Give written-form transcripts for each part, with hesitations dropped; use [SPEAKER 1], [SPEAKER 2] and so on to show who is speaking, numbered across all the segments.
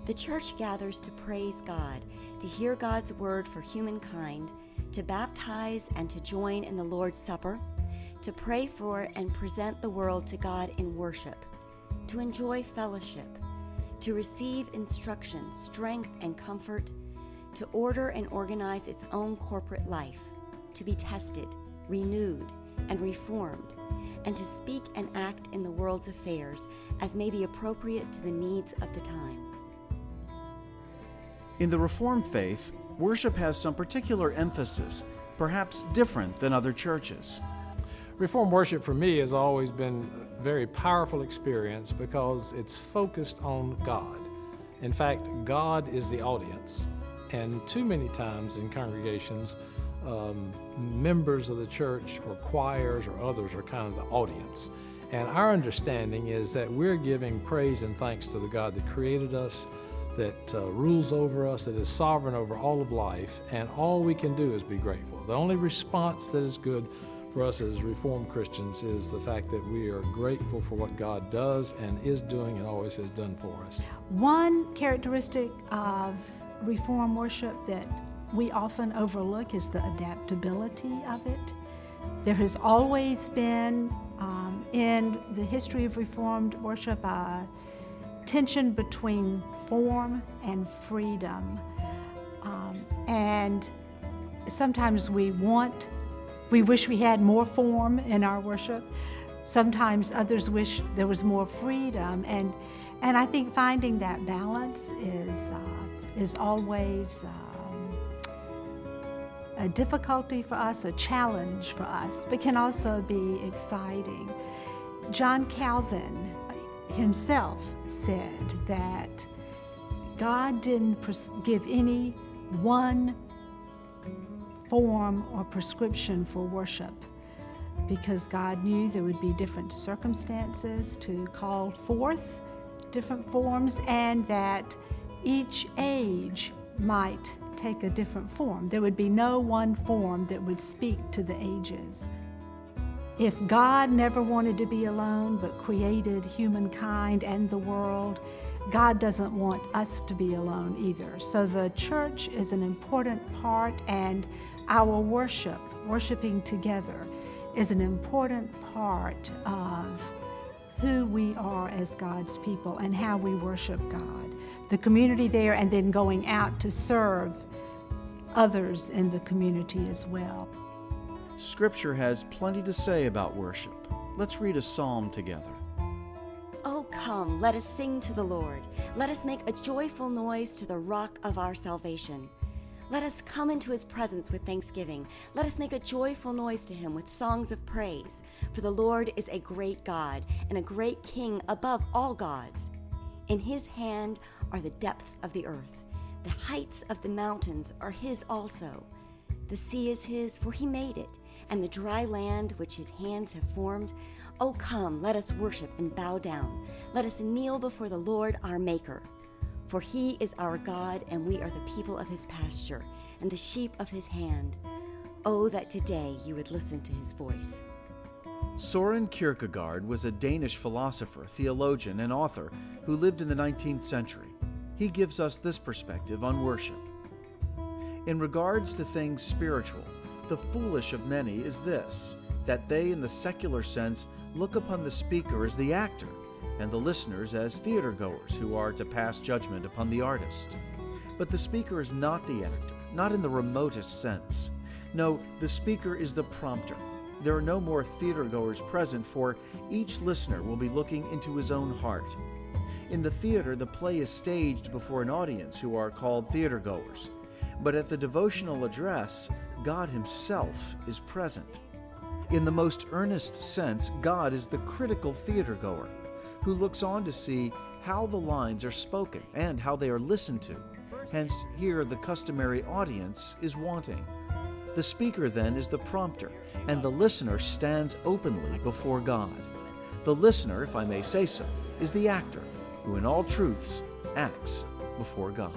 [SPEAKER 1] The church gathers to praise God, to hear God's word for humankind, to baptize and to join in the Lord's Supper, to pray for and present the world to God in worship, to enjoy fellowship, to receive instruction, strength, and comfort, to order and organize its own corporate life, to be tested, renewed, and reformed, and to speak and act in the world's affairs as may be appropriate to the needs of the time.
[SPEAKER 2] In the Reformed faith, worship has some particular emphasis, perhaps different than other churches.
[SPEAKER 3] Reformed worship for me has always been a very powerful experience because it's focused on God. In fact, God is the audience, and too many times in congregations, members of the church or choirs or others are kind of the audience. And our understanding is that we're giving praise and thanks to the God that created us, that rules over us, that is sovereign over all of life, and all we can do is be grateful. The only response that is good for us as Reformed Christians is the fact that we are grateful for what God does and is doing and always has done for us.
[SPEAKER 4] One characteristic of Reformed worship that we often overlook is the adaptability of it. There has always been, in the history of Reformed worship, a tension between form and freedom. And sometimes we wish we had more form in our worship. Sometimes others wish there was more freedom. And I think finding that balance is always a difficulty for us, a challenge for us, but can also be exciting. John Calvin himself said that God didn't give any one form or prescription for worship because God knew there would be different circumstances to call forth different forms, and that each age might take a different form. There would be no one form that would speak to the ages. If God never wanted to be alone but created humankind and the world, God doesn't want us to be alone either. So the church is an important part, and our worshiping together, is an important part of who we are as God's people and how we worship God. The community there, and then going out to serve others in the community as well.
[SPEAKER 2] Scripture has plenty to say about worship. Let's read a psalm together.
[SPEAKER 1] Oh, come, let us sing to the Lord. Let us make a joyful noise to the rock of our salvation. Let us come into his presence with thanksgiving. Let us make a joyful noise to him with songs of praise. For the Lord is a great God and a great King above all gods. In his hand are the depths of the earth. The heights of the mountains are his also. The sea is his, for he made it, and the dry land which his hands have formed. O come, let us worship and bow down. Let us kneel before the Lord our Maker. For he is our God, and we are the people of his pasture, and the sheep of his hand. Oh, that today you would listen to his voice.
[SPEAKER 2] Søren Kierkegaard was a Danish philosopher, theologian, and author who lived in the 19th century. He gives us this perspective on worship. In regards to things spiritual, the foolish of many is this, that they in the secular sense look upon the speaker as the actor, and the listeners as theater-goers who are to pass judgment upon the artist. But the speaker is not the actor, not in the remotest sense. No, the speaker is the prompter. There are no more theater-goers present, for each listener will be looking into his own heart. In the theater, the play is staged before an audience who are called theater-goers. But at the devotional address, God himself is present. In the most earnest sense, God is the critical theater-goer, who looks on to see how the lines are spoken and how they are listened to. Hence, here the customary audience is wanting. The speaker then is the prompter, and the listener stands openly before God. The listener, if I may say so, is the actor, who in all truths acts before God.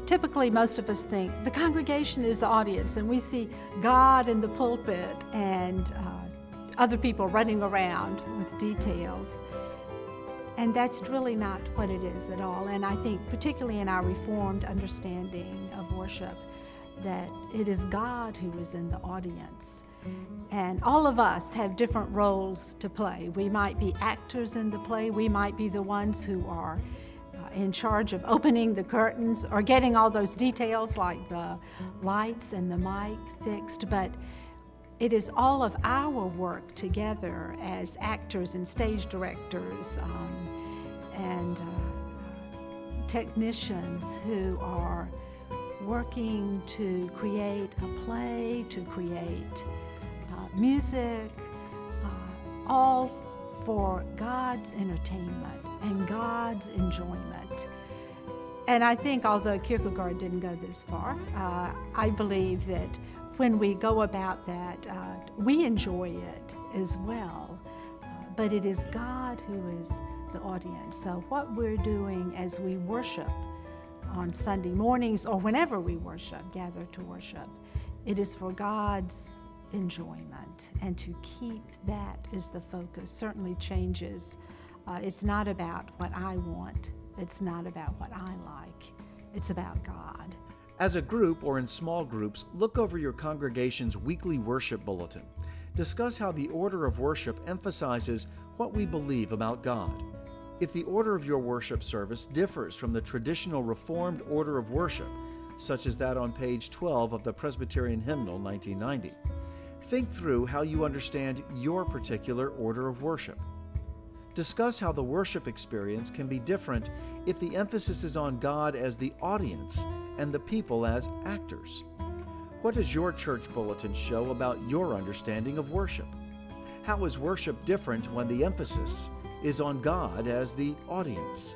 [SPEAKER 4] Typically, most of us think the congregation is the audience, and we see God in the pulpit and other people running around with details. And that's really not what it is at all. And I think, particularly in our Reformed understanding of worship, that it is God who is in the audience. And all of us have different roles to play. We might be actors in the play. We might be the ones who are in charge of opening the curtains or getting all those details like the lights and the mic fixed. But it is all of our work together as actors and stage directors and technicians who are working to create a play, to create music, all for God's entertainment and God's enjoyment. And I think, although Kierkegaard didn't go this far, I believe that when we go about that, we enjoy it as well. But it is God who is the audience. So what we're doing as we worship on Sunday mornings or whenever we worship, gather to worship, it is for God's enjoyment, and to keep that as the focus certainly changes. It's not about what I want. It's not about what I like. It's about God.
[SPEAKER 2] As a group or in small groups, look over your congregation's weekly worship bulletin. Discuss how the order of worship emphasizes what we believe about God. If the order of your worship service differs from the traditional Reformed order of worship, such as that on page 12 of the Presbyterian Hymnal 1990, think through how you understand your particular order of worship. Discuss how the worship experience can be different if the emphasis is on God as the audience and the people as actors. What does your church bulletin show about your understanding of worship? How is worship different when the emphasis is on God as the audience?